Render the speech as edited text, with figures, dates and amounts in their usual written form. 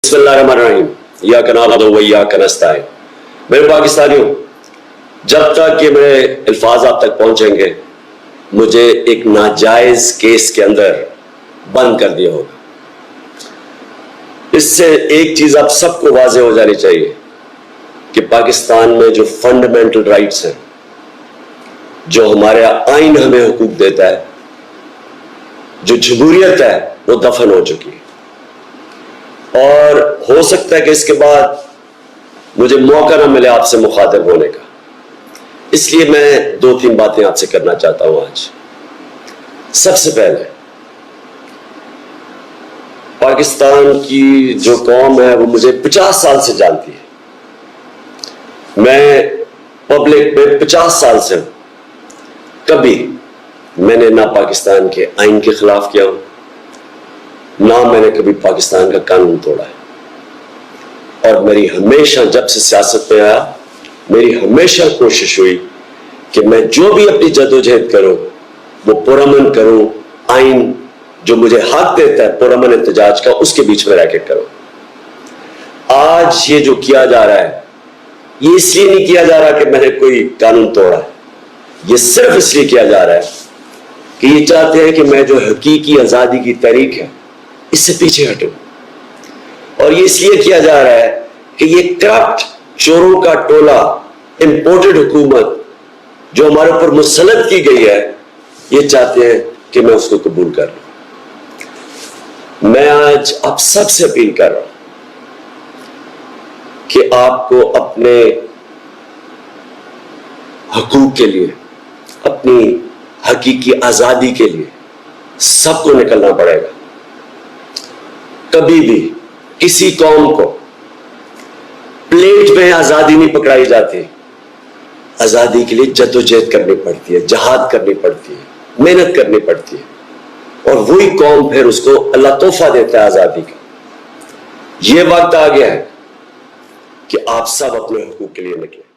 बिस्मिल्लाहिर्रहमानिर्रहीम इय्याक नअबुदु व इय्याक नस्तईन। मेरे पाकिस्तानियों, जब तक ये मेरे अल्फाज आप तक पहुंचेंगे, मुझे एक नाजायज केस के अंदर बंद कर दिया होगा। इससे एक चीज आप सबको वाज़ेह हो जानी चाहिए कि पाकिस्तान में जो फंडामेंटल राइट्स हैं, जो हमारे आइन हमें हुकूक देता है, जो जमहूरियत है, वो दफन हो चुकी है। और हो सकता है कि इसके बाद मुझे मौका ना मिले आपसे मुखातिब होने का, इसलिए मैं 2-3 बातें आपसे करना चाहता हूं आज। सबसे पहले, पाकिस्तान की जो कौम है वो मुझे 50 साल से जानती है। मैं पब्लिक में 50 साल से हूं। कभी मैंने ना पाकिस्तान के आइन के खिलाफ किया हूं, ना मैंने कभी पाकिस्तान का कानून तोड़ा है। और मेरी हमेशा, जब से सियासत में आया, मेरी हमेशा कोशिश हुई कि मैं जो भी अपनी जदोजहद करूं वो पुरअमन करूं, आइन जो मुझे हक देता है पुरअमन एहतजाज का, उसके बीच में रह के करूं। आज ये जो किया जा रहा है, ये इसलिए नहीं किया जा रहा कि मैंने कोई कानून तोड़ा है, ये सिर्फ इसलिए किया जा रहा है कि ये चाहते हैं कि मैं जो हकीकी आजादी की तहरीक है, इससे पीछे हटूं। और ये इसलिए किया जा रहा है कि ये करप्ट चोरों का टोला, इंपोर्टेड हुकूमत जो हमारे ऊपर मुसल्लत की गई है, ये चाहते हैं कि मैं उसको कबूल कर लूं। मैं आज आप सबसे अपील कर रहा हूं कि आपको अपने हकूक के लिए, अपनी हकीकी आजादी के लिए सबको निकलना पड़ेगा। कभी भी किसी कौम को प्लेट में आजादी नहीं पकड़ाई जाती। आजादी के लिए जद्दोजहद करनी पड़ती है, जहाद करनी पड़ती है, मेहनत करनी पड़ती है, और वही कौम फिर उसको अल्लाह तोहफा देता है आजादी का। ये वक्त आ गया है कि आप सब अपने हुकूक के लिए निकलें।